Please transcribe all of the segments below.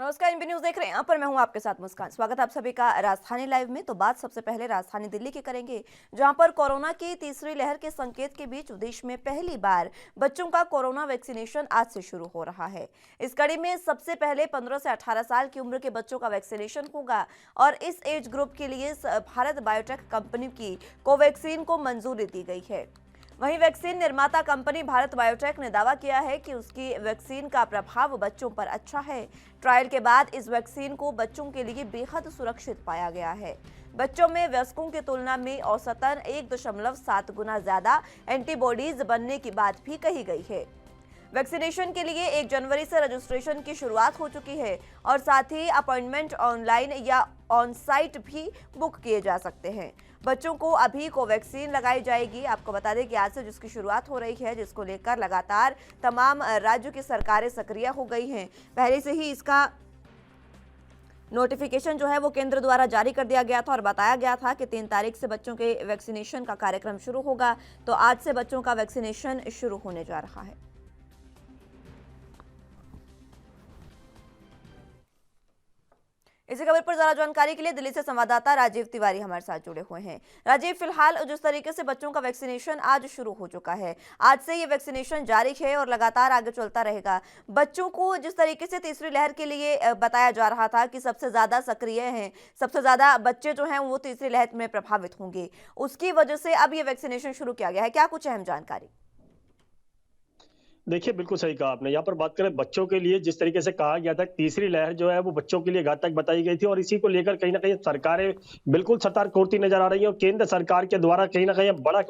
नमस्कार, MP news देख रहे हैं। यहाँ पर मैं हूँ आपके साथ मुस्कान। स्वागत है आप सभी का राजधानी लाइव में। तो बात सबसे पहले राजधानी दिल्ली की करेंगे, जहाँ पर कोरोना की तीसरी लहर के संकेत के बीच देश में पहली बार बच्चों का कोरोना वैक्सीनेशन आज से शुरू हो रहा है। इस कड़ी में सबसे पहले 15 से 18 साल की उम्र के बच्चों का वैक्सीनेशन होगा और इस एज ग्रुप के लिए भारत बायोटेक कंपनी की कोवैक्सीन को मंजूरी दी गई है। वहीं वैक्सीन निर्माता कंपनी भारत बायोटेक ने दावा किया है कि उसकी वैक्सीन का प्रभाव बच्चों पर अच्छा है। ट्रायल के बाद इस वैक्सीन को बच्चों के लिए बेहद सुरक्षित पाया गया है। बच्चों में वयस्कों की तुलना में औसतन 1.7 गुना ज्यादा एंटीबॉडीज बनने की बात भी कही गई है। वैक्सीनेशन के लिए 1 जनवरी से रजिस्ट्रेशन की शुरुआत हो चुकी है और साथ ही अपॉइंटमेंट ऑनलाइन या ऑन साइट भी बुक किए जा सकते हैं। बच्चों को अभी कोवैक्सीन लगाई जाएगी। आपको बता दें कि आज से जिसकी शुरुआत हो रही है, जिसको लेकर लगातार तमाम राज्यों की सरकारें सक्रिय हो गई हैं। पहले से ही इसका नोटिफिकेशन जो है वो केंद्र द्वारा जारी कर दिया गया था और बताया गया था कि 3 तारीख से बच्चों के वैक्सीनेशन का कार्यक्रम शुरू होगा। तो आज से बच्चों का वैक्सीनेशन शुरू होने जा रहा है। इसी खबर पर ज्यादा जानकारी के लिए दिल्ली से संवाददाता राजीव तिवारी हमारे साथ जुड़े हुए हैं। राजीव, फिलहाल जिस तरीके से बच्चों का वैक्सीनेशन आज शुरू हो चुका है, आज से ये वैक्सीनेशन जारी है और लगातार आगे चलता रहेगा। बच्चों को जिस तरीके से तीसरी लहर के लिए बताया जा रहा था कि सबसे ज्यादा सक्रिय हैं, सबसे ज्यादा बच्चे जो हैं वो तीसरी लहर में प्रभावित होंगे, उसकी वजह से अब ये वैक्सीनेशन शुरू किया गया है। क्या कुछ अहम जानकारी? देखिए, बिल्कुल सही कहा आपने। यहाँ पर बात करें बच्चों के लिए, जिस तरीके से कहा गया था तीसरी लहर जो है वो बच्चों के लिए घातक बताई गई थी और इसी को लेकर कहीं न कहीं सरकारें बिल्कुल सतर्क होती नजर आ रही हैं और केंद्र सरकार के द्वारा कहीं न कहीं बड़ा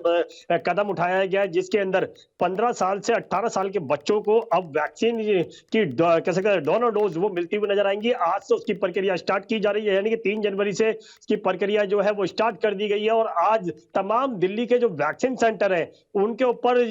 कदम उठाया गया है, जिसके अंदर 15 साल से 18 साल के बच्चों को अब वैक्सीन की कह सकते हैं दोनों डोज वो मिलती हुई नजर आएंगी। आज से उसकी प्रक्रिया स्टार्ट की जा रही है, यानी कि 3 जनवरी से इसकी प्रक्रिया जो है वो स्टार्ट कर दी गई है और आज तमाम दिल्ली के जो वैक्सीन सेंटर है उनके ऊपर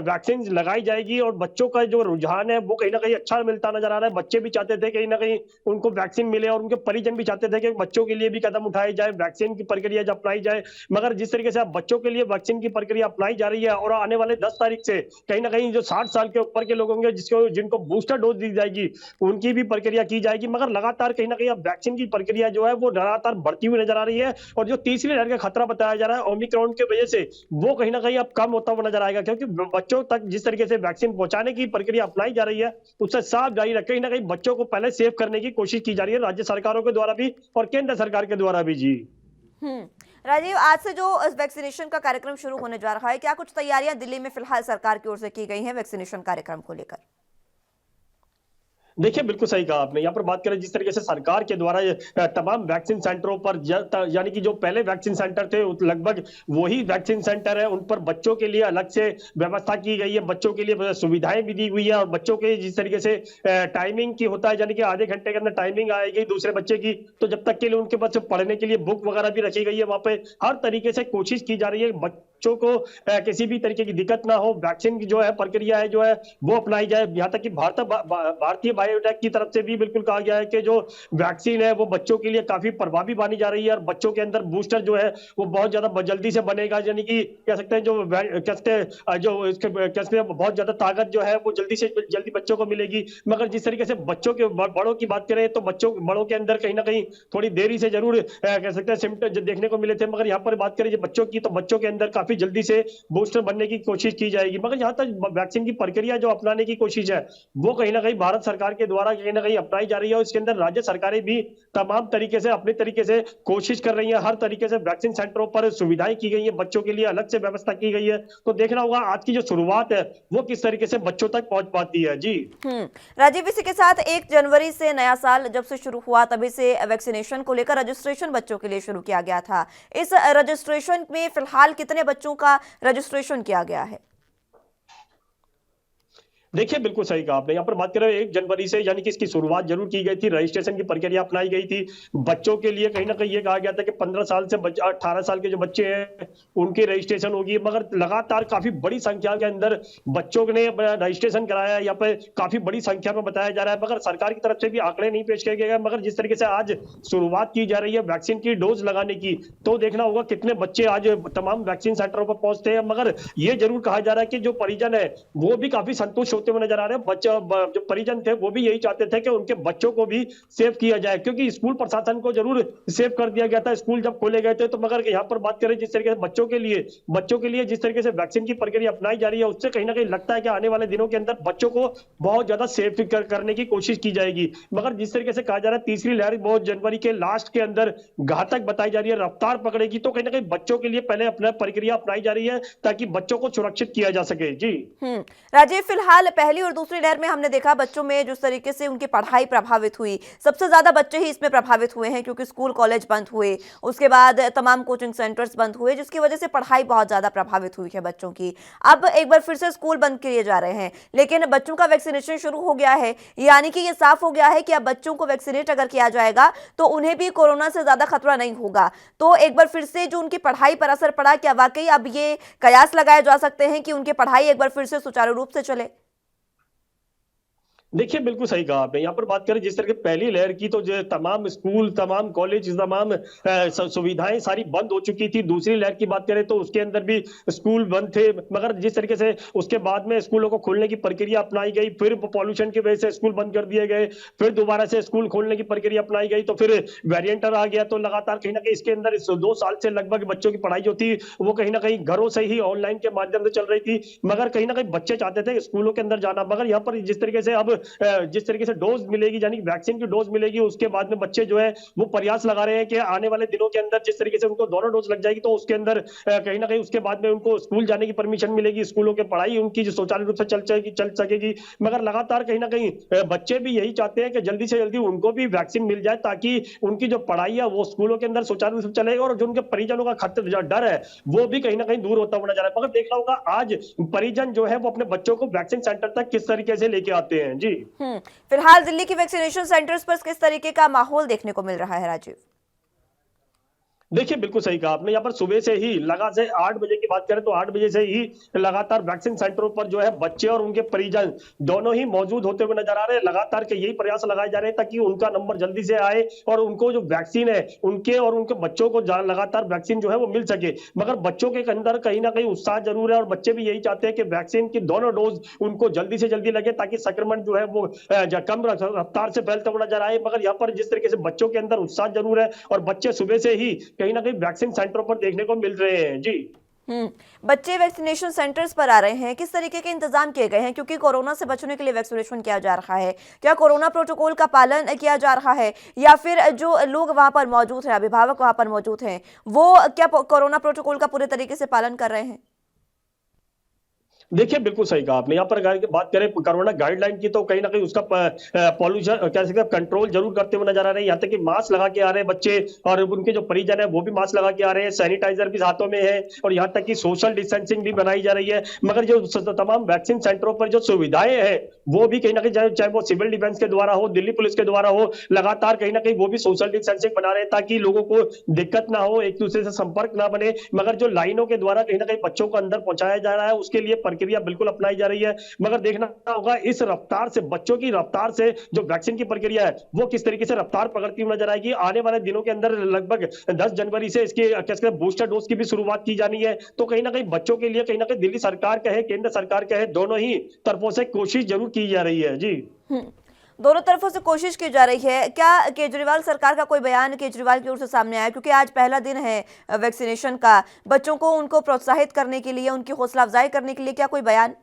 वैक्सीन लगाई जाएगी और बच्चों का जो रुझान है वो कहीं ना कहीं अच्छा मिलता नजर आ रहा है। बच्चे भी चाहते थे कहीं ना कहीं उनको वैक्सीन मिले और उनके परिजन भी चाहते थे कि बच्चों के लिए भी कदम उठाए जाए, वैक्सीन की प्रक्रिया जब अपनाई जाए। मगर जिस तरीके से अब बच्चों के लिए वैक्सीन की प्रक्रिया अपनाई जा रही है और आने वाले 10 तारीख से कहीं ना कहीं जो 60 साल के ऊपर के लोग होंगे जिनको बूस्टर डोज दी जाएगी उनकी भी प्रक्रिया की जाएगी। मगर लगातार कहीं ना कहीं अब वैक्सीन की प्रक्रिया जो है वो लगातार बढ़ती हुई नजर आ रही है और जो तीसरी लहर का खतरा बताया जा रहा है ओमिक्रॉन की वजह से वो कहीं ना कहीं अब कम होता हुआ नजर आएगा, क्योंकि बच्चों तक जिस तरीके से वैक्सीन पहुंचाने की प्रक्रिया अपनाई जा रही है उससे साफ जारी है कहीं ना कहीं बच्चों को पहले सेव करने की कोशिश की जा रही है राज्य सरकारों के द्वारा भी और केंद्र सरकार के द्वारा भी। जी राजीव, आज से जो वैक्सीनेशन का कार्यक्रम शुरू होने जा रहा है, क्या कुछ तैयारियां दिल्ली में फिलहाल सरकार की ओर से की गई हैं वैक्सीनेशन कार्यक्रम को लेकर? देखिए, बिल्कुल सही कहा आपने। यहाँ पर बात करें जिस तरीके से सरकार के द्वारा तमाम वैक्सीन सेंटरों पर यानी कि जो पहले वैक्सीन सेंटर थे लगभग वही वैक्सीन सेंटर है, उन पर बच्चों के लिए अलग से व्यवस्था की गई है, बच्चों के लिए सुविधाएं भी दी हुई है और बच्चों के जिस तरीके से टाइमिंग की होता है, यानी कि आधे घंटे के अंदर टाइमिंग आएगी दूसरे बच्चे की, तो जब तक के लिए उनके पास पढ़ने के लिए बुक वगैरह भी रखी गई है। वहां पे हर तरीके से कोशिश की जा रही है बच्चों को किसी भी तरीके की दिक्कत ना हो, वैक्सीन की जो है प्रक्रिया है जो है वो अपनाई जाए। यहाँ तक कि भारतीय बायोटेक की तरफ से भी बिल्कुल कहा गया है कि जो वैक्सीन है वो बच्चों के लिए काफी प्रभावी मानी जा रही है और बच्चों के अंदर बूस्टर जो है वो बहुत ज्यादा जल्दी से बनेगा, यानी कि कह सकते हैं जो इसके बहुत ज्यादा ताकत जो है वो जल्दी से जल्दी बच्चों को मिलेगी। मगर जिस तरीके से बच्चों के बड़ों की बात करें तो बड़ों के अंदर कहीं ना कहीं थोड़ी देरी से जरूर कह सकते हैं सिम्टम देखने को मिले थे, मगर यहाँ पर बात करें बच्चों की तो बच्चों के अंदर काफी जल्दी से बूस्टर बनने की कोशिश की जाएगी। मगर यहाँ तक वैक्सीन की प्रक्रिया जो अपनाने की कोशिश है वो कहीं ना कहीं भारत सरकार के द्वारा कहीं ना कहीं अपनाई जा रही है और इसके अंदर राज्य सरकारें भी तमाम तरीके से अपने तरीके से कोशिश कर रही हैं। हर तरीके से वैक्सीन सेंटरों पर सुविधाएं की गई है, बच्चों के लिए अलग से व्यवस्था की गई है। तो देखना होगा आज की जो शुरुआत है वो किस तरीके से बच्चों तक पहुंच पाती है। जी राजीव, इसी के साथ 1 जनवरी से नया साल जब से शुरू हुआ तभी से वैक्सीनेशन को लेकर रजिस्ट्रेशन बच्चों के लिए शुरू किया गया था। इस रजिस्ट्रेशन में फिलहाल कितने बच्चों का रजिस्ट्रेशन किया गया है? देखिए, बिल्कुल सही कहा आपने। यहाँ पर बात करें 1 जनवरी से यानी कि इसकी शुरुआत जरूर की गई थी, रजिस्ट्रेशन की प्रक्रिया अपनाई गई थी। बच्चों के लिए कहीं ना कहीं ये कहा गया था कि 15 साल से 18 साल के जो बच्चे हैं उनकी रजिस्ट्रेशन होगी, मगर लगातार काफी बड़ी संख्या के अंदर बच्चों ने रजिस्ट्रेशन कराया। यहाँ पे काफी बड़ी संख्या में बताया जा रहा है, मगर सरकार की तरफ से भी आंकड़े नहीं पेश किए गए। मगर जिस तरीके से आज शुरुआत की जा रही है वैक्सीन की डोज लगाने की, तो देखना होगा कितने बच्चे आज तमाम वैक्सीन सेंटरों पर पहुंचते हैं। मगर ये जरूर कहा जा रहा है कि जो परिजन है वो भी काफी संतुष्ट होते हुए नजर आ रहे हैं। जो परिजन थे वो भी यही चाहते थे कि उनके बच्चों को भी सेव किया जाए, क्योंकि स्कूल प्रशासन को जरूर सेव कर दिया गया था स्कूल जब खोले गए थे। तो मगर यहाँ पर बात करें जिस तरीके से बच्चों के लिए जिस तरीके से वैक्सीन की प्रक्रिया अपनाई जा रही है, उससे कहीं ना कहीं लगता है कि आने वाले दिनों के अंदर बच्चों को बहुत ज्यादा सेफ करने की कोशिश की जाएगी। मगर जिस तरीके से कहा जा रहा है तीसरी लहर बहुत जनवरी के लास्ट के अंदर घातक बताई जा रही है, रफ्तार पकड़ेगी, तो कहीं ना कहीं बच्चों के लिए पहले अपना प्रक्रिया अपनाई जा रही है ताकि बच्चों को सुरक्षित किया जा सके। जी राजीव, फिलहाल पहली और दूसरी लहर में हमने देखा बच्चों में जिस तरीके से उनकी पढ़ाई प्रभावित हुई, सबसे ज्यादा बच्चे ही इसमें प्रभावित हुए हैं क्योंकि स्कूल कॉलेज बंद हुए, उसके बाद तमाम कोचिंग सेंटर्स बंद हुए, जिसकी वजह से पढ़ाई बहुत ज्यादा प्रभावित हुई है बच्चों की। अब एक बार फिर से स्कूल बंद किए जा रहे हैं, लेकिन बच्चों का वैक्सीनेशन शुरू हो गया है, यानी कि ये साफ हो गया है कि अब बच्चों को वैक्सीनेट अगर किया जाएगा तो उन्हें भी कोरोना से ज्यादा खतरा नहीं होगा। तो एक बार फिर से जो उनकी पढ़ाई पर असर पड़ा, क्या वाकई अब ये कयास लगाए जा सकते हैं कि उनकी पढ़ाई एक बार फिर से सुचारू रूप से चले? देखिए, बिल्कुल सही कहा आपने। यहाँ पर बात करें जिस तरह की पहली लहर की, तो जो तमाम स्कूल, तमाम कॉलेज, तमाम सुविधाएं सारी बंद हो चुकी थी। दूसरी लहर की बात करें तो उसके अंदर भी स्कूल बंद थे, मगर जिस तरीके से उसके बाद में स्कूलों को खोलने की प्रक्रिया अपनाई गई, फिर पॉल्यूशन की वजह से स्कूल बंद कर दिए गए, फिर दोबारा से स्कूल खोलने की प्रक्रिया अपनाई गई, तो फिर वेरिएंटर आ गया। तो लगातार कहीं ना कहीं इसके अंदर इस 2 साल से लगभग बच्चों की पढ़ाई जो थी वो कहीं ना कहीं घरों से ही ऑनलाइन के माध्यम से चल रही थी। मगर कहीं ना कहीं बच्चे चाहते थे स्कूलों के अंदर जाना, मगर यहाँ पर जिस तरीके से अब जिस तरीके से डोज मिलेगी, यानी वैक्सीन की डोज मिलेगी, उसके बाद में बच्चे जो है वो प्रयास लगा रहे हैं कि आने वाले दिनों के अंदर जिस तरीके से उनको दोनों डोज लग जाएगी तो उसके अंदर कहीं ना कहीं उसके बाद में उनको स्कूल जाने की परमिशन मिलेगी, स्कूलों की पढ़ाई उनकी जो सुचारू रूप से चल सकेगी। मगर लगातार कहीं ना कहीं बच्चे भी यही चाहते हैं कि जल्दी से जल्दी उनको भी वैक्सीन मिल जाए ताकि उनकी जो पढ़ाई है वो स्कूलों के अंदर सुचारू रूप से चलेगा और जो उनके परिजनों का खतरा डर है वो भी कहीं ना कहीं दूर होता हुआ नजर आ रहा है। मगर देखना होगा आज परिजन जो है वो अपने बच्चों को वैक्सीन सेंटर तक किस तरीके से लेके आते हैं। जी फिलहाल दिल्ली की वैक्सीनेशन सेंटर्स पर किस तरीके का माहौल देखने को मिल रहा है राजीव? देखिए, बिल्कुल सही कहा आपने। यहाँ पर सुबह से ही लगा से 8 बजे की बात करें तो 8 बजे से ही लगातार वैक्सीन सेंटरों पर जो है बच्चे और उनके परिजन दोनों ही मौजूद होते हुए नजर आ रहे हैं। लगातार के यही प्रयास लगाए जा रहे हैं ताकि उनका नंबर जल्दी से आए और उनको जो वैक्सीन है उनके और उनके बच्चों को लगातार वैक्सीन जो है वो मिल सके। मगर बच्चों के अंदर कहीं ना कहीं उत्साह जरूर है और बच्चे भी यही चाहते हैं कि वैक्सीन की दोनों डोज उनको जल्दी से जल्दी लगे ताकि संक्रमण जो है वो कम रफ्तार से फैलता हुआ नजर आए। मगर यहाँ पर जिस तरीके से बच्चों के अंदर उत्साह जरूर है और बच्चे सुबह से ही कहीं ना कहीं वैक्सीन सेंटरों पर देखने को मिल रहे हैं। जी बच्चे वैक्सीनेशन सेंटर्स पर आ रहे हैं, किस तरीके के इंतजाम किए गए हैं? क्योंकि कोरोना से बचने के लिए वैक्सीनेशन किया जा रहा है, क्या कोरोना प्रोटोकॉल का पालन किया जा रहा है या फिर जो लोग वहां पर मौजूद हैं, अभिभावक वहां पर मौजूद हैं, वो क्या कोरोना प्रोटोकॉल का पूरे तरीके से पालन कर रहे हैं? देखिए, बिल्कुल सही कहा आपने। यहाँ पर बात करें कोरोना गाइडलाइन की तो कहीं ना कहीं उसका पॉल्यूशन कह सकते हैं कंट्रोल जरूर करते हुए नजर आ रहे हैं। यहाँ तक कि मास्क लगा के आ रहे हैं बच्चे और उनके जो परिजन है वो भी मास्क लगा के आ रहे हैं, सैनिटाइजर भी हाथों में है और यहाँ तक कि सोशल डिस्टेंसिंग भी बनाई जा रही है। मगर जो तमाम वैक्सीन सेंटरों पर जो सुविधाएं हैं वो भी कहीं ना कहीं चाहे वो सिविल डिफेंस के द्वारा हो, दिल्ली पुलिस के द्वारा हो, लगातार कहीं ना कहीं वो भी सोशल डिस्टेंसिंग बना रहे हैं ताकि लोगों को दिक्कत ना हो, एक दूसरे से संपर्क ना बने। मगर जो लाइनों के द्वारा कहीं ना कहीं बच्चों को अंदर पहुंचाया जा रहा है उसके लिए प्रक्रिया बिल्कुल अपनाई जा रही है। मगर देखना होगा इस रफ्तार से, बच्चों की रफ्तार से जो वैक्सीन की प्रक्रिया है वो किस तरीके से रफ्तार पकड़ती हुई नजर आएगी। आने वाले दिनों के अंदर लगभग 10 जनवरी से इसके कैसे बूस्टर डोज की भी शुरुआत की जानी है। तो कहीं ना कहीं बच्चों के लिए कहीं ना कहीं दिल्ली सरकार कहे, केंद्र सरकार कहे, दोनों ही तरफों से कोशिश जरूर की जा रही है। जी दोनों तरफों से कोशिश की जा रही है। क्या केजरीवाल सरकार का कोई बयान केजरीवाल की ओर से सामने आया? क्योंकि आज पहला दिन है वैक्सीनेशन का, बच्चों को उनको प्रोत्साहित करने के लिए, उनकी हौसला अफजाई करने के लिए क्या कोई बयान?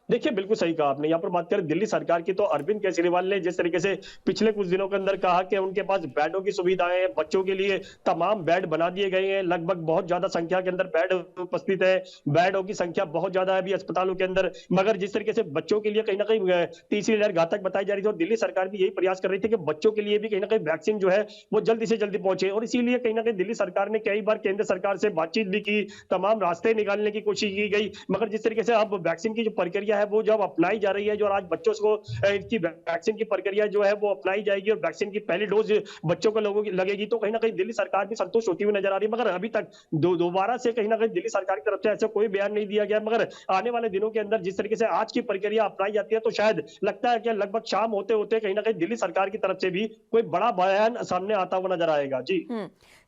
देखिए, बिल्कुल सही कहा आपने। यहाँ पर बात करें दिल्ली सरकार की तो अरविंद केजरीवाल ने जिस तरीके से पिछले कुछ दिनों के अंदर कहा कि उनके पास बेडों की सुविधाएं हैं, बच्चों के लिए तमाम बेड बना दिए गए हैं, लगभग बहुत ज्यादा संख्या के अंदर बेड उपस्थित है, बेडों की संख्या बहुत ज्यादा है अभी अस्पतालों के अंदर। मगर जिस तरीके से बच्चों के लिए कहीं ना कहीं तीसरी लहर घातक बताई जा रही थी और दिल्ली सरकार भी यही प्रयास कर रही थी कि बच्चों के लिए भी कहीं ना कहीं वैक्सीन जो है वो जल्दी से जल्दी पहुंचे और इसीलिए कहीं ना कहीं दिल्ली सरकार ने कई बार केंद्र सरकार से बातचीत भी की, तमाम रास्ते निकालने की कोशिश की गई। मगर जिस तरीके से अब वैक्सीन की जो प्रक्रिया है वो जब अपनाई जा रही है जो आज बच्चों को इसकी वैक्सीन की प्रक्रिया जो है वो अपनाई जाएगी और वैक्सीन की पहली डोज बच्चों को लोगों की लगेगी तो कहीं ना कहीं दिल्ली सरकार भी संतुष्ट होती हुई नजर आ रही है। मगर अभी तक दोबारा से कहीं ना कहीं दिल्ली सरकार की तरफ से ऐसा कोई बयान नहीं दिया गया। मगर आने वाले दिनों के अंदर जिस तरीके से आज की प्रक्रिया अपनाई जाती है तो शायद लगता है कि लगभग शाम होते होते कहीं ना कहीं दिल्ली सरकार की तरफ से भी कोई बड़ा बयान सामने आता हुआ नजर आएगा। जी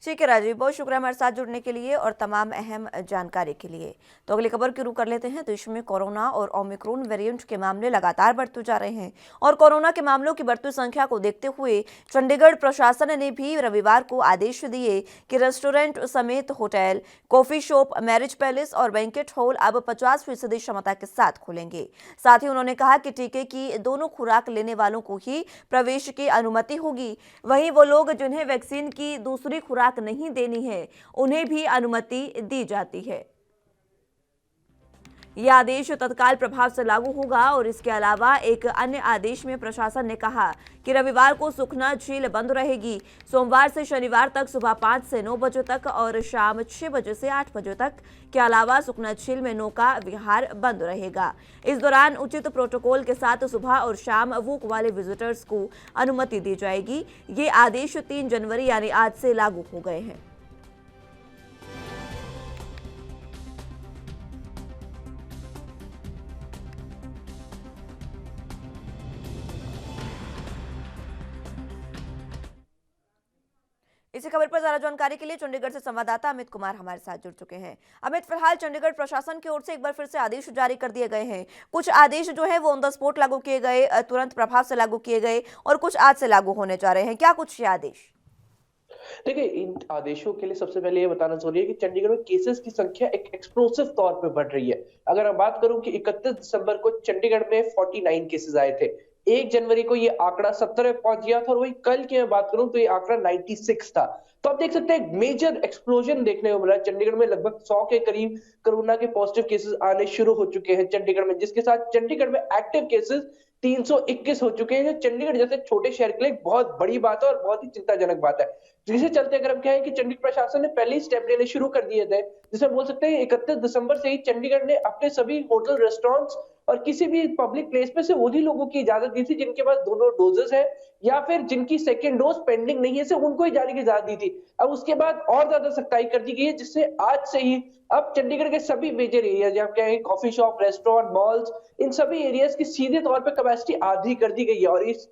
ठीक है राजीव, बहुत शुक्रिया हमारे साथ जुड़ने के लिए और तमाम अहम जानकारी के लिए। तो अगली खबर की रुख कर लेते हैं। देश में कोरोना और ओमिक्रॉन वेरिएंट के मामले लगातार बढ़ते जा रहे हैं और कोरोना के मामलों की बढ़ती संख्या को देखते हुए चंडीगढ़ प्रशासन ने भी रविवार को आदेश दिए कि रेस्टोरेंट समेत hotel, coffee shop, marriage palace और बैंकेट हॉल अब 50% क्षमता के साथ खुलेंगे। साथ ही उन्होंने कहा कि टीके की दोनों खुराक लेने वालों को ही प्रवेश की अनुमति होगी। वहीं वो लोग जिन्हें वैक्सीन की दूसरी खुराक नहीं देनी है, उन्हें भी अनुमति दी जाती है। यह आदेश तत्काल प्रभाव से लागू होगा और इसके अलावा एक अन्य आदेश में प्रशासन ने कहा कि रविवार को सुखना झील बंद रहेगी। सोमवार से शनिवार तक सुबह 5 से 9 बजे तक और शाम 6 बजे से 8 बजे तक के अलावा सुखना झील में नौका विहार बंद रहेगा। इस दौरान उचित प्रोटोकॉल के साथ सुबह और शाम वॉक वाले विजिटर्स को अनुमति दी जाएगी। ये आदेश 3 जनवरी यानी आज से लागू हो गए हैं। इसी खबर पर ज्यादा जानकारी के लिए चंडीगढ़ से संवाददाता अमित कुमार हमारे साथ जुड़ चुके हैं। अमित, फिलहाल चंडीगढ़ प्रशासन की ओर से एक बार फिर से आदेश जारी कर दिए गए हैं। कुछ आदेश जो है वो ऑन द स्पॉट लागू किए गए, तुरंत प्रभाव से लागू किए गए और कुछ आज से लागू होने जा रहे हैं। क्या कुछ ये आदेश? देखिए, इन आदेशों के लिए सबसे पहले ये बताना जरूरी है कि चंडीगढ़ में केसेस की संख्या एक एक्सप्लोसिव तौर पे बढ़ रही है। अगर मैं बात करूं कि 31 दिसंबर को चंडीगढ़ में 49 केसेस आए थे, 1 जनवरी को ये आंकड़ा 70 पे पहुंच गया था और वही कल की मैं बात करूं तो ये आंकड़ा 96 था। तो आप देख सकते हैं मेजर एक्सप्लोजन देखने को मिला। चंडीगढ़ में लगभग 100 के करीब कोरोना के पॉजिटिव केसेस आने शुरू हो चुके हैं चंडीगढ़ में, जिसके साथ चंडीगढ़ में एक्टिव केसेस 321 हो चुके हैं। चंडीगढ़ जैसे छोटे शहर के लिए एक बहुत बड़ी बात है और बहुत ही चिंताजनक बात है। जिसे चलते अगर हम कहें कि चंडीगढ़ प्रशासन ने पहले ही स्टेप लेने शुरू कर दिए थे, जिसे बोल सकते हैं 31 दिसंबर से ही चंडीगढ़ ने अपने सभी होटल, रेस्टोरेंट्स और किसी भी पब्लिक प्लेस पे से उन्हीं लोगों की इजाजत दी थी जिनके पास दोनों डोजेस है या फिर जिनकी सेकेंड डोज पेंडिंग नहीं है, सिर्फ उनको ही जाने की इजाजत दी थी। अब उसके बाद और ज्यादा सख्ताई कर दी गई है, जिससे आज से ही अब चंडीगढ़ के सभी मेजर एरिया जहाँ कहें कॉफी शॉप, रेस्टोरेंट, मॉल्स, इन सभी एरियाज की सीधे तौर पे कैपेसिटी आधी कर दी गई है और इस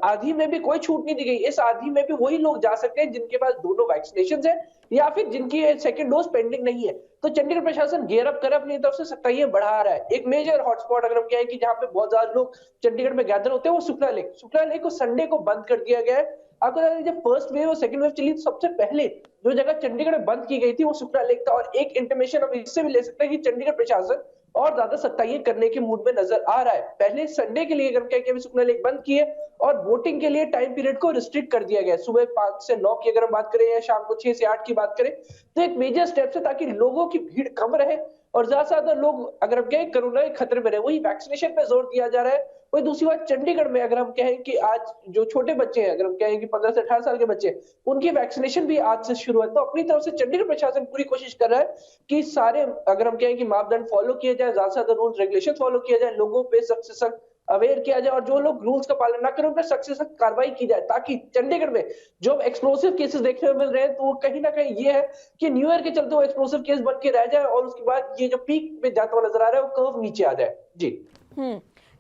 आधी में भी कोई छूट नहीं दी गई। इस आधी में भी वही लोग जा सकते हैं जिनके पास दोनों वैक्सीनेशन है या फिर जिनकी सेकंड डोज पेंडिंग नहीं है। तो चंडीगढ़ प्रशासन गियर अप कर अपनी तरफ से सख्ताइयां बढ़ा रहा है। एक मेजर हॉटस्पॉट अगर हम कहें कि जहां पे बहुत ज्यादा लोग चंडीगढ़ में गैदर होते हैं वो सुखना लेक को संडे को बंद कर दिया गया है। आपको बता दें, जब फर्स्ट वेव और सेकंड वेव चली तो सबसे पहले जो जगह चंडीगढ़ में बंद की गई थी वो सुखना लेक था। और एक इंटीमेशन हम इससे भी ले सकते हैं कि चंडीगढ़ प्रशासन और ज्यादा सख्ताइयां करने के मूड में नजर आ रहा है। पहले संडे के लिए अगर कहें कि सुखना लेक बंद किए और वोटिंग के लिए टाइम पीरियड को रिस्ट्रिक्ट कर दिया गया। सुबह 5 से 9 की अगर हम बात करें या शाम को 6 से 8 की बात करें तो एक मेजर स्टेप है ताकि लोगों की भीड़ कम रहे और ज्यादा से ज्यादा लोग अगर हम कहें कोरोना के खतरे में रहे। वही वैक्सीनेशन पे जोर दिया जा रहा है। वही दूसरी बात, चंडीगढ़ में अगर हम कहें कि आज जो छोटे बच्चे हैं, अगर हम कहें कि 15 से 18 साल के बच्चे, उनकी वैक्सीनेशन भी आज से शुरू है। तो अपनी तरफ से चंडीगढ़ प्रशासन पूरी कोशिश कर रहा है कि सारे अगर हम कहें कि मापदंड फॉलो किए जाए, ज्यादा से ज्यादा रूल्स रेगुलेशन फॉलो किया जाए, लोगों पे सख्त से सख्त अवेयर किया जाए और जो लोग रूल्स का पालन ना करें उन पर सख्त से सख्त कार्रवाई की जाए, ताकि चंडीगढ़ में जो एक्सप्लोसिव केसेस देखने को मिल रहे हैं तो वो कहीं ना कहीं ये है कि न्यू ईयर के चलते वो एक्सप्लोसिव केस बन के रह जाए और उसके बाद ये जो पीक में जाता हुआ नजर आ रहा है वो कर्व नीचे आ जाए। जी।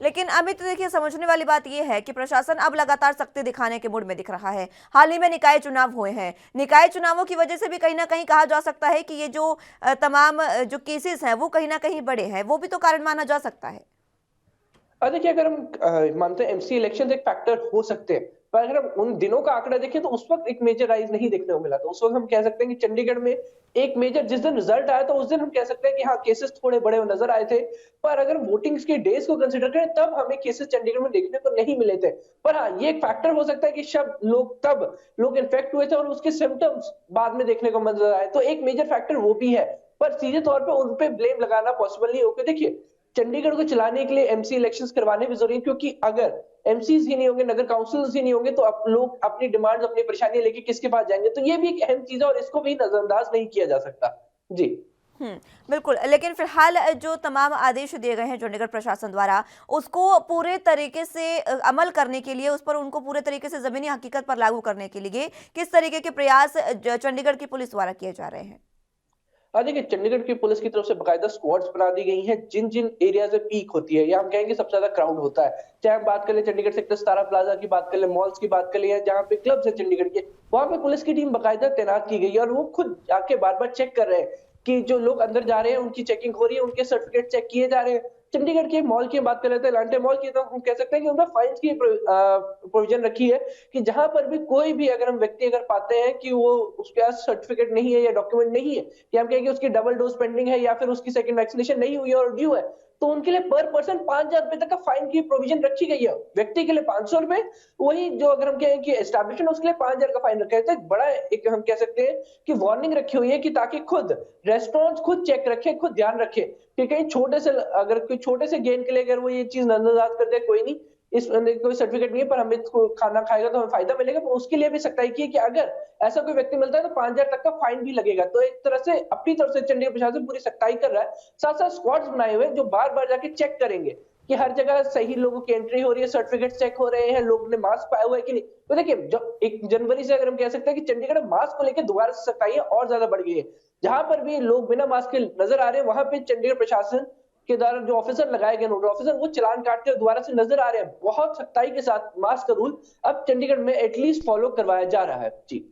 लेकिन अमित, देखिए, समझने वाली बात यह है कि प्रशासन अब लगातार सख्ती दिखाने के मूड में दिख रहा है। हाल ही में निकाय चुनाव हुए हैं। निकाय चुनावों की वजह से भी कहीं ना कहीं कहा जा सकता है कि ये जो तमाम जो केसेस हैं वो कहीं ना कहीं बड़े हैं, वो भी तो कारण माना जा सकता है। देखिए, अगर हम मानते हैं एमसी इलेक्शन एक फैक्टर हो सकते हैं, पर अगर हम उन दिनों का आंकड़ा देखें तो उस वक्त एक मेजर राइज नहीं देखने को मिला। तो उस वक्त हम कह सकते हैं कि चंडीगढ़ में एक मेजर जिस दिन रिजल्ट आया था उस दिन हम कह सकते हैं कि हाँ केसेस थोड़े बड़े नजर आए थे, पर अगर वोटिंग के डेज को कंसिडर करें तब हमें केसेस चंडीगढ़ में देखने को नहीं मिले थे। पर हाँ, ये एक फैक्टर हो सकता है कि शब लोग इन्फेक्ट हुए थे और उसके सिम्टम्स बाद में देखने को नजर आए, तो एक मेजर फैक्टर वो भी है। पर सीधे तौर पर उन पे ब्लेम लगाना पॉसिबल नहीं होगा। देखिए, चंडीगढ़ को चलाने के लिए एमसी इलेक्शंस करवाने भी जरूरी है, क्योंकि अगर एमसीज ही नहीं होंगे, नगर काउंसिल्स ही नहीं होंगे, तो लोग अपनी डिमांड्स, अपनी परेशानियां लेके किसके पास जाएंगे। तो ये भी एक अहम चीज है और इसको भी नजरअंदाज नहीं किया जा सकता। जी बिल्कुल। लेकिन फिलहाल जो तमाम आदेश दिए गए हैं चंडीगढ़ प्रशासन द्वारा, उसको पूरे तरीके से अमल करने के लिए, उस पर उनको पूरे तरीके से जमीनी हकीकत पर लागू करने के लिए किस तरीके के प्रयास चंडीगढ़ की पुलिस द्वारा किए जा रहे हैं? देखिए चंडीगढ़ की पुलिस की तरफ से बाकायदा स्क्वाड्स बना दी गई हैं जिन जिन एरियाज में पीक होती है या हम कहेंगे सबसे ज्यादा क्राउड होता है, चाहे हम बात कर ले चंडीगढ़ सेक्टर 17 प्लाजा की बात कर ले, मॉल्स की बात कर ले, या जहाँ पे क्लब्स है चंडीगढ़ के, वहां पे पुलिस की टीम बाकायदा तैनात की गई है और वो खुद जाके बार बार चेक कर रहे हैं कि जो लोग अंदर जा रहे हैं उनकी चेकिंग हो रही है, उनके सर्टिफिकेट चेक किए जा रहे हैं। चंडीगढ़ के मॉल की बात कर लेते हैं, लांटे मॉल की, तो हम कह सकते हैं कि उन्होंने फाइन्स की प्रोविजन रखी है कि जहां पर भी कोई भी अगर हम व्यक्ति अगर पाते हैं कि वो उसके पास सर्टिफिकेट नहीं है या डॉक्यूमेंट नहीं है, या हम कहेंगे उसकी डबल डोज पेंडिंग है या फिर उसकी सेकंड वैक्सीनेशन नहीं हुई है और ड्यू है, तो उनके लिए पर पर्सन 5,000 रुपए तक का फाइन की प्रोविजन रखी गई है। व्यक्ति के लिए 500 रुपए, वही जो अगर हम कहें कि एस्टैब्लिशमेंट उसके लिए 5,000 का फाइन रखा है। तो एक बड़ा एक हम कह सकते हैं कि वार्निंग रखी हुई है कि ताकि खुद रेस्टोरेंट्स खुद चेक रखे, खुद ध्यान रखे कि कहीं छोटे से अगर कोई छोटे से गेन के लिए अगर वो ये चीज नजरअंदाज कर दे, कोई नहीं, इस कोई सर्टिफिकेट नहीं है पर हमें इसको खाना खाएगा तो हमें फायदा मिलेगा, पर उसके लिए भी सख्ताई की है कि अगर ऐसा कोई व्यक्ति मिलता है तो 5,000 तक का फाइन भी लगेगा। तो एक तरह से अपनी तरफ से चंडीगढ़ प्रशासन पूरी सख्ताई कर रहा है, साथ साथ स्क्वाड्स बनाए हुए जो बार बार जाके चेक करेंगे कि हर जगह सही लोगों की एंट्री हो रही है, सर्टिफिकेट चेक हो रहे हैं, लोगों ने मास्क पाया हुआ है कि नहीं। तो देखिए जो 1 जनवरी से अगर हम कह सकते हैं कि चंडीगढ़ में मास्क को लेकर दोबारा से सख्ताई और ज्यादा बढ़ गई है। जहां पर भी लोग बिना मास्क के नजर आ रहे हैं वहां पे चंडीगढ़ प्रशासन के द्वारा जो ऑफिसर लगाए गए नोडल ऑफिसर वो चालान काटते हुए दोबारा से नजर आ रहे हैं। बहुत सख्ताई के साथ मास्क का रूल अब चंडीगढ़ में एटलीस्ट फॉलो करवाया जा रहा है। जी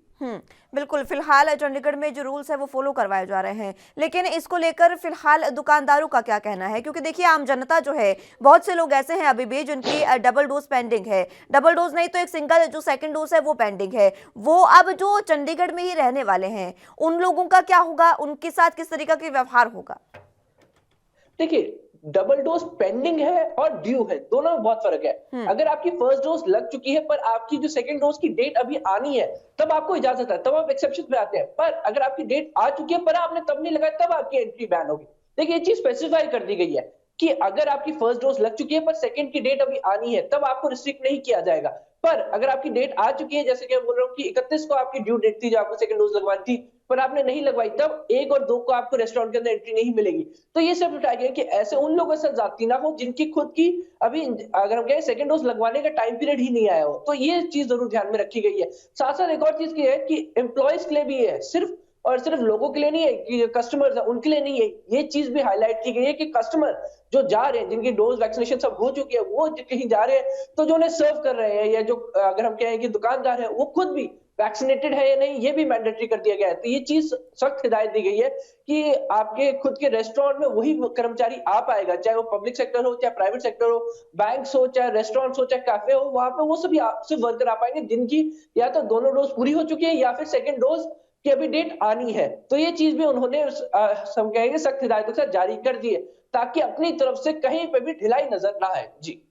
बिल्कुल। फिलहाल चंडीगढ़ में जो रूल्स है वो फॉलो करवाए जा रहे हैं, लेकिन इसको लेकर फिलहाल दुकानदारों का क्या कहना है? क्योंकि देखिए आम जनता जो है, बहुत से लोग ऐसे हैं अभी भी जिनकी डबल डोज पेंडिंग है, डबल डोज नहीं तो एक सिंगल जो सेकंड डोज है वो पेंडिंग है। वो अब जो चंडीगढ़ में ही रहने वाले हैं उन लोगों का क्या होगा, उनके साथ किस तरीके का व्यवहार होगा? देखिए डबल डोज पेंडिंग है और ड्यू है, दोनों में बहुत फर्क है। अगर आपकी फर्स्ट डोज लग चुकी है पर आपकी जो सेकंड डोज की डेट अभी आनी है तब आपको इजाजत है, तब आप एक्सेप्शन पे आते हैं। पर अगर आपकी डेट आ चुकी है पर आपने तब नहीं लगाया तब आपकी एंट्री बैन होगी। देखिए ये चीज स्पेसिफाई कर दी गई है कि अगर आपकी फर्स्ट डोज लग चुकी है पर सेकंड की डेट अभी आनी है तब आपको रिस्ट्रिक्ट नहीं किया जाएगा। पर अगर आपकी डेट आ चुकी है, जैसे कि मैं बोल रहा हूँ कि 31 को आपकी ड्यू डेट थी जो आपको सेकंड डोज लगवानी थी पर आपने नहीं लगवाई, तब 1 और 2 को आपको रेस्टोरेंट के अंदर एंट्री नहीं मिलेगी। तो ये सब उठाया गया कि ऐसे उन लोगों से जाती ना हो जिनकी खुद की अभी अगर हम कहें सेकंड डोज लगवाने का टाइम पीरियड ही नहीं आया हो। तो ये चीज जरूर ध्यान में रखी गई है। साथ साथ एक और चीज की है कि एम्प्लॉयज के लिए भी है, सिर्फ और सिर्फ लोगों के लिए नहीं है कि कस्टमर्स है उनके लिए नहीं है। ये चीज भी हाईलाइट की गई है कि कस्टमर जो जा रहे हैं जिनकी डोज वैक्सीनेशन सब हो चुकी है वो कहीं जा रहे हैं तो जो उन्हें सर्व कर रहे हैं या जो अगर हम कहें कि दुकानदार है वो खुद भी वैक्सीनेटेड है या नहीं ये भी मैंडेटरी कर दिया गया है। तो ये चीज सख्त हिदायत दी गई है कि आपके खुद के रेस्टोरेंट में वही कर्मचारी आ पाएगा, चाहे वो पब्लिक सेक्टर हो चाहे प्राइवेट सेक्टर हो, बैंक्स हो चाहे रेस्टोरेंट्स हो चाहे कैफे हो, वहां पे वो सभी सिर्फ वर्कर आ पाएंगे जिनकी या तो दोनों डोज पूरी हो चुकी है या फिर सेकंड डोज की अभी डेट आनी है। तो ये चीज भी उन्होंने हम कहेंगे सख्त हिदायतों से जारी कर दी है ताकि अपनी तरफ से कहीं पे भी ढिलाई नजर ना आए। जी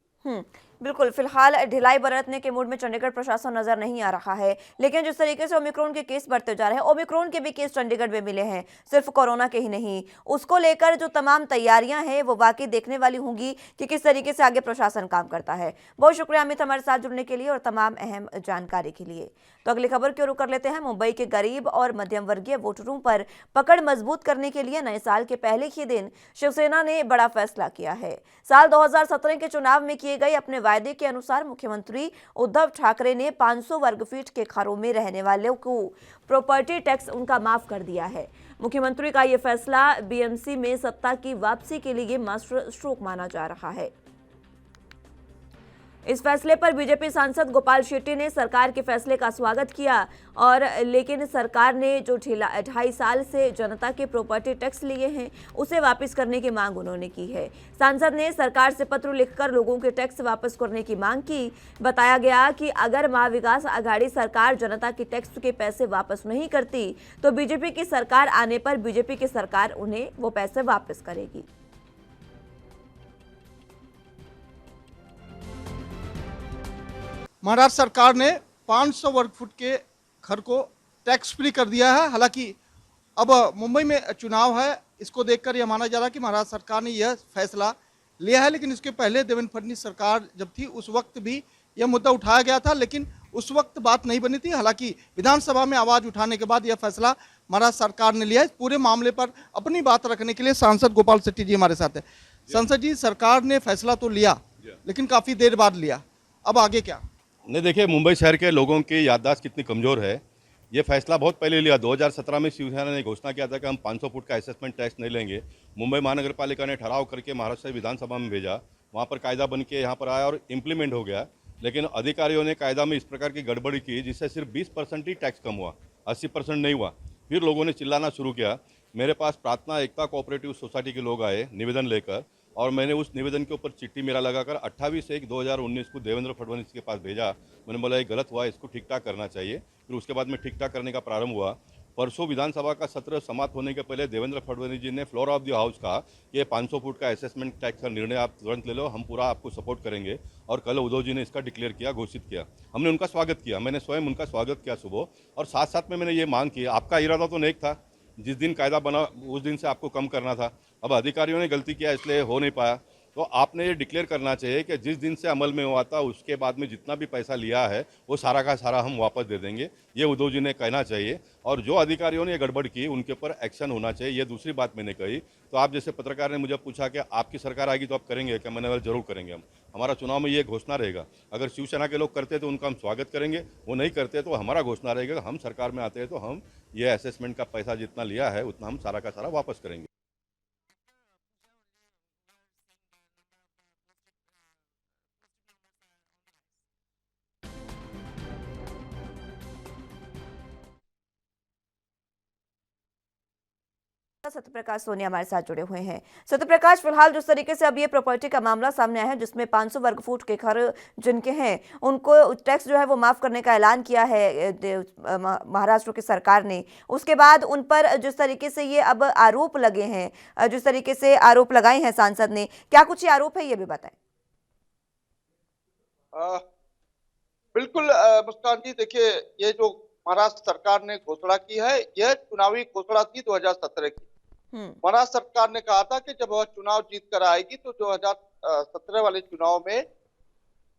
बिल्कुल। फिलहाल ढिलाई बरतने के मूड में चंडीगढ़ प्रशासन नजर नहीं आ रहा है, लेकिन जिस तरीके से ओमिक्रॉन के केस बढ़ते जा रहे हैं, ओमिक्रॉन के भी केस चंडीगढ़ में मिले हैं, सिर्फ कोरोना के ही नहीं, उसको लेकर जो तमाम तैयारियां हैं वो वाकई देखने वाली होंगी कि किस तरीके से आगे प्रशासन काम करता है। बहुत शुक्रिया अमित हमारे साथ जुड़ने के लिए और तमाम अहम जानकारी के लिए। तो अगली खबर की ओर कर लेते हैं। मुंबई के गरीब और मध्यम वर्गीय वोटरों पर पकड़ मजबूत करने के लिए नए साल के पहले ही दिन शिवसेना ने बड़ा फैसला किया है। साल 2017 के चुनाव में किए गए अपने वायदे के अनुसार मुख्यमंत्री उद्धव ठाकरे ने 500 वर्ग फीट के घरों में रहने वालों को प्रॉपर्टी टैक्स उनका माफ कर दिया है। मुख्यमंत्री का यह फैसला बीएमसी में सत्ता की वापसी के लिए मास्टर स्ट्रोक माना जा रहा है। इस फैसले पर बीजेपी सांसद गोपाल शेट्टी ने सरकार के फैसले का स्वागत किया और लेकिन सरकार ने जो 2.5 साल से जनता के प्रॉपर्टी टैक्स लिए हैं उसे वापस करने की मांग उन्होंने की है। सांसद ने सरकार से पत्र लिखकर लोगों के टैक्स वापस करने की मांग की। बताया गया कि अगर महाविकास आघाड़ी सरकार जनता के टैक्स के पैसे वापस नहीं करती तो बीजेपी की सरकार आने पर बीजेपी की सरकार उन्हें वो पैसे वापस करेगी। महाराष्ट्र सरकार ने 500 वर्ग फुट के घर को टैक्स फ्री कर दिया है। हालांकि अब मुंबई में चुनाव है, इसको देखकर यह माना जा रहा है कि महाराष्ट्र सरकार ने यह फैसला लिया है, लेकिन इसके पहले देवेंद्र फडणवीस सरकार जब थी उस वक्त भी यह मुद्दा उठाया गया था, लेकिन उस वक्त बात नहीं बनी थी। हालांकि विधानसभा में आवाज़ उठाने के बाद यह फैसला महाराष्ट्र सरकार ने लिया है। पूरे मामले पर अपनी बात रखने के लिए सांसद गोपाल शेट्टी जी हमारे साथ है। सांसद जी, सरकार ने फैसला तो लिया लेकिन काफ़ी देर बाद लिया, अब आगे क्या? नहीं, देखिए मुंबई शहर के लोगों की याददाश्त कितनी कमज़ोर है। ये फैसला बहुत पहले लिया। 2017 में शिवसेना ने घोषणा किया था कि हम 500 फुट का असेसमेंट टैक्स नहीं लेंगे। मुंबई महानगर पालिका ने ठहराव करके महाराष्ट्र विधानसभा में भेजा, वहाँ पर कायदा बन के यहाँ पर आया और इम्प्लीमेंट हो गया। लेकिन अधिकारियों ने कायदा में इस प्रकार की गड़बड़ी की जिससे सिर्फ 20% ही टैक्स कम हुआ, 80% नहीं हुआ। फिर लोगों ने चिल्लाना शुरू किया। मेरे पास प्रार्थना एकता कोऑपरेटिव सोसाइटी के लोग आए निवेदन लेकर, और मैंने उस निवेदन के ऊपर चिट्ठी मेरा लगाकर 28/1/2019 को देवेंद्र फडणवीस के पास भेजा। मैंने बोला ये गलत हुआ, इसको ठीक ठाक करना चाहिए। फिर उसके बाद में ठीक ठाक करने का प्रारंभ हुआ। परसों विधानसभा का सत्र समाप्त होने के पहले देवेंद्र फडणवीस जी ने फ्लोर ऑफ द हाउस कहा कि ये 500 फुट का असेसमेंट टैक्स का निर्णय आप तुरंत ले लो, हम पूरा आपको सपोर्ट करेंगे। और कल उद्धव जी ने इसका डिक्लेयर किया, घोषित किया। हमने उनका स्वागत किया, मैंने स्वयं उनका स्वागत किया सुबह। और साथ साथ में मैंने ये मांग की, आपका इरादा तो नेक था, जिस दिन कायदा बना उस दिन से आपको कम करना था। अब अधिकारियों ने गलती किया इसलिए हो नहीं पाया, तो आपने ये डिक्लेयर करना चाहिए कि जिस दिन से अमल में हुआ था उसके बाद में जितना भी पैसा लिया है वो सारा का सारा हम वापस दे देंगे, ये उद्धव जी ने कहना चाहिए। और जो अधिकारियों ने ये गड़बड़ की उनके ऊपर एक्शन होना चाहिए, ये दूसरी बात मैंने कही। तो आप जैसे पत्रकार ने मुझे पूछा कि आपकी सरकार आएगी तो आप करेंगे क्या, मैंने बोला जरूर करेंगे। हम हमारा चुनाव में ये घोषणा रहेगा, अगर शिवसेना के लोग करते तो उनका हम स्वागत करेंगे, वो नहीं करते तो हमारा घोषणा रहेगा हम सरकार में आते हैं तो हम ये असेसमेंट का पैसा जितना लिया है उतना हम सारा का सारा वापस करेंगे। सत्यप्रकाश सोनी हमारे साथ जुड़े हुए हैं। सत्यप्रकाश, फिलहाल जिस तरीके से अब ये प्रॉपर्टी का मामला सामने आया है जिसमें 500 वर्ग फुट के घर जिनके हैं उनको टैक्स जो है वो माफ करने का ऐलान किया है महाराष्ट्र की सरकार ने, उसके बाद उन पर जिस तरीके से ये अब आरोप लगे हैं, जिस तरीके से आरोप लगाए हैं सांसद ने, क्या कुछ ये आरोप है ये भी बताएं। बिल्कुल मुस्कान जी, देखिए ये जो महाराष्ट्र सरकार ने घोषणा की है यह चुनावी घोषणा थी 2017 की। महाराष्ट्र सरकार ने कहा था कि जब वह चुनाव जीत कर आएगी तो 2017 वाले चुनाव में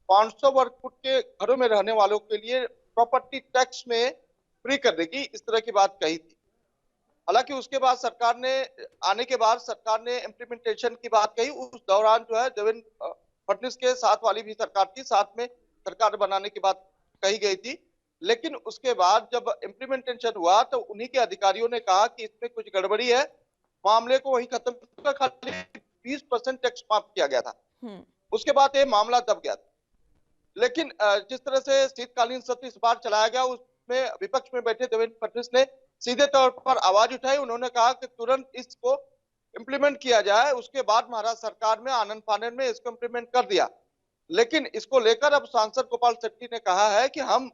500 वर्ग फुट के घरों में रहने वालों के लिए प्रॉपर्टी टैक्स में फ्री कर देगी, इस तरह की बात कही थी। हालांकि उसके बाद सरकार ने आने के बाद सरकार ने इम्प्लीमेंटेशन की बात कही। उस दौरान जो है देवेंद्र फडणवीस के साथ वाली भी सरकार थी, साथ में सरकार बनाने की बात कही गई थी। लेकिन उसके बाद जब इम्प्लीमेंटेशन हुआ तो उन्हीं के अधिकारियों ने कहा कि इसमें कुछ गड़बड़ी है, मामले को वहीं खत्म कर खाली 20% टैक्स माफ किया गया था। उसके बाद ये मामला दब गया था। लेकिन जिस तरह से शीतकालीन सत्र इस बार चलाया गया उसमें विपक्ष में बैठे देवेंद्र फडणवीस ने सीधे तौर पर आवाज उठाई। उन्होंने कहा कि तुरंत इसको इम्प्लीमेंट किया जाए। उसके बाद महाराष्ट्र सरकार में आनंद फानन में इसको इम्प्लीमेंट कर दिया। लेकिन इसको लेकर अब सांसद गोपाल शेट्टी ने कहा है कि हम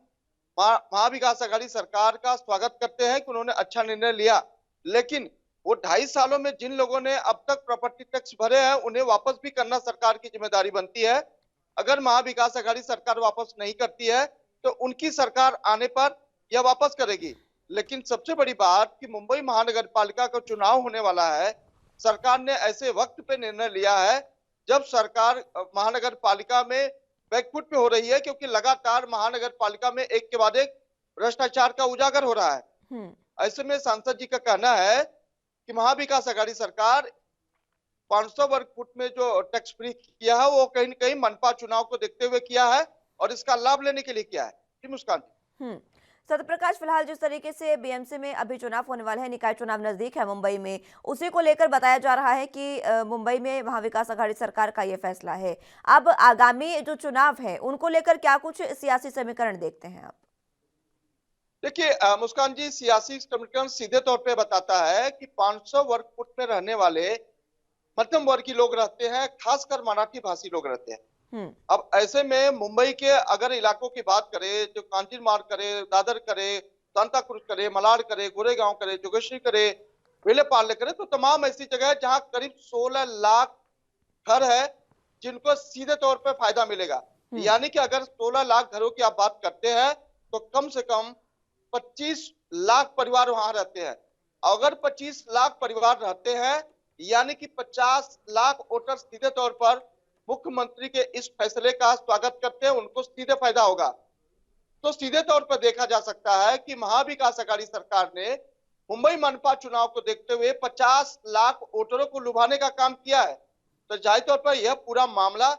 महाविकास आघाड़ी सरकार का स्वागत करते हैं कि उन्होंने अच्छा निर्णय लिया, लेकिन वो 2.5 सालों में जिन लोगों ने अब तक प्रॉपर्टी टैक्स भरे हैं उन्हें वापस भी करना सरकार की जिम्मेदारी बनती है। अगर महाविकास आघाड़ी सरकार वापस नहीं करती है तो उनकी सरकार आने पर यह वापस करेगी। लेकिन सबसे बड़ी बात कि मुंबई महानगर पालिका का चुनाव होने वाला है, सरकार ने ऐसे वक्त पे निर्णय लिया है जब सरकार महानगर पालिका में बैकफुट पे हो रही है, क्योंकि लगातार महानगर पालिका में एक के बाद एक भ्रष्टाचार का उजागर हो रहा है। ऐसे में सांसद जी का कहना है कि महाविकास आघाड़ी सरकार 500 वर्ग फुट में जो टैक्स फ्री किया है वो कहीं न कहीं मनपा चुनाव को देखते हुए किया है और इसका लाभ लेने के लिए किया है। जी मुस्कान जी। सत्यप्रकाश, फिलहाल जिस तरीके से बीएमसी में अभी चुनाव होने वाले हैं, निकाय चुनाव नजदीक है मुंबई में, उसी को लेकर बताया जा रहा है कि मुंबई में महाविकास आघाड़ी सरकार का ये फैसला है। अब आगामी जो चुनाव है उनको लेकर क्या कुछ सियासी समीकरण देखते हैं आप? देखिए मुस्कान जी, सियासी समीकरण सीधे तौर पे बताता है कि 500 वर्ग फुट में रहने वाले मध्यम वर्गीय लोग रहते हैं, खासकर मराठी भाषी लोग रहते हैं। अब ऐसे में मुंबई के अगर इलाकों की बात करें, जो कांचन मार्ग करे, दादर करे, सांताक्रूज करे, मलाड करे, गोरेगांव करे, जोगेश्वरी करे, विलेपार्ले करे, तो तमाम ऐसी जगह है जहां करीब 16 लाख घर है जिनको सीधे तौर पर फायदा मिलेगा। यानी कि अगर 16 लाख घरों की आप बात करते हैं तो कम से कम 25 लाख परिवार वहां रहते हैं। अगर 25 लाख परिवार रहते हैं यानी कि 50 लाख वोटर सीधे तौर पर मुख्यमंत्री के इस फैसले का स्वागत करते हैं, उनको सीधे फायदा होगा। तो सीधे तौर पर देखा जा सकता है कि महाविकास आघाड़ी सरकार ने मुंबई मनपा चुनाव को देखते हुए 50 लाख वोटरों को लुभाने का काम किया है। तो जाहिर तौर पर यह पूरा मामला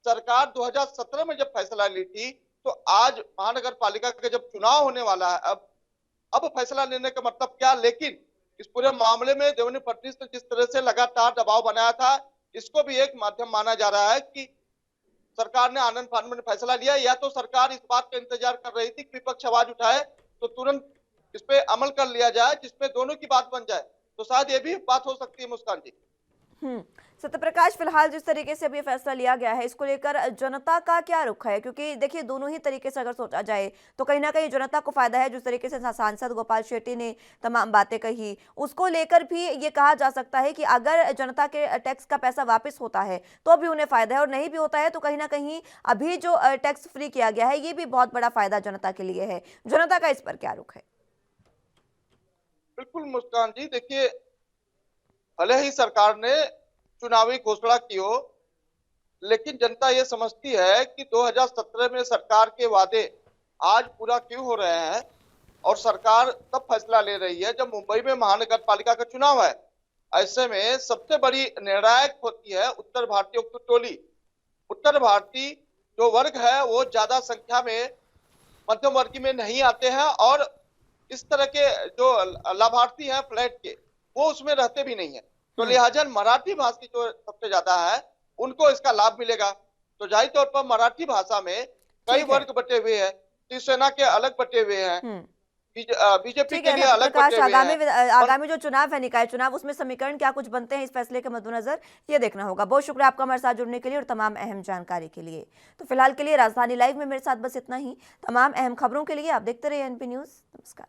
सरकार 2017 में जब फैसला ली थी तो आज महानगर पालिका का जब चुनाव होने वाला है, अब फैसला लेने का मतलब क्या। लेकिन इस पूरे मामले में देवेंद्र फडणवीस ने जिस तरह से लगातार दबाव बनाया था, इसको भी एक माध्यम माना जा रहा है कि सरकार ने आनंद फानन में फैसला लिया, या तो सरकार इस बात का इंतजार कर रही थी कि विपक्ष आवाज उठाए तो तुरंत इस पे अमल कर लिया जाए, जिसपे दोनों की बात बन जाए। तो शायद ये भी बात हो सकती है मुस्कान जी। सत्यप्रकाश, फिलहाल जिस तरीके से अब ये फैसला लिया गया है, इसको लेकर जनता का क्या रुख है? क्योंकि देखिए, दोनों ही तरीके से अगर सोचा जाए तो कहीं ना कहीं जनता को फायदा है। जिस तरीके से सांसद गोपाल शेट्टी ने तमाम बातें कही, उसको लेकर भी ये कहा जा सकता है कि अगर जनता के टैक्स का पैसा वापस होता है तो भी उन्हें फायदा है, और नहीं भी होता है तो कहीं ना कहीं अभी जो टैक्स फ्री किया गया है, ये भी बहुत बड़ा फायदा जनता के लिए है। जनता का इस पर क्या रुख है? बिल्कुल मुस्कान जी, देखिए, भले ही सरकार ने चुनावी घोषणा की हो, लेकिन जनता ये समझती है कि 2017 में सरकार के वादे आज पूरा क्यों हो रहे हैं, और सरकार तब फैसला ले रही है जब मुंबई में महानगर पालिका का चुनाव है। ऐसे में सबसे बड़ी निर्णायक होती है उत्तर भारतीयों की टोली। उत्तर भारतीय जो वर्ग है वो ज्यादा संख्या में मध्यम वर्गीय में नहीं आते हैं, और इस तरह के जो लाभार्थी हैं फ्लैट के, वो उसमें रहते भी नहीं है। तो लिहाजा मराठी भाषी जो सबसे ज्यादा है उनको इसका लाभ मिलेगा। तो जाहिर तौर पर मराठी भाषा में कई वर्ग बटे हुए हैं, शिवसेना के अलग बटे हुए हैं, बीजेपी के लिए अलग बटे हुए हैं। आगामी जो चुनाव है, निकाय चुनाव, उसमें समीकरण क्या कुछ बनते हैं इस फैसले के मद्देनजर, ये देखना होगा। बहुत शुक्रिया आपका हमारे साथ जुड़ने के लिए और तमाम अहम जानकारी के लिए। तो फिलहाल के लिए राजधानी लाइव में मेरे साथ बस इतना ही। तमाम अहम खबरों के लिए आप देखते रहिए एनपी न्यूज। नमस्कार।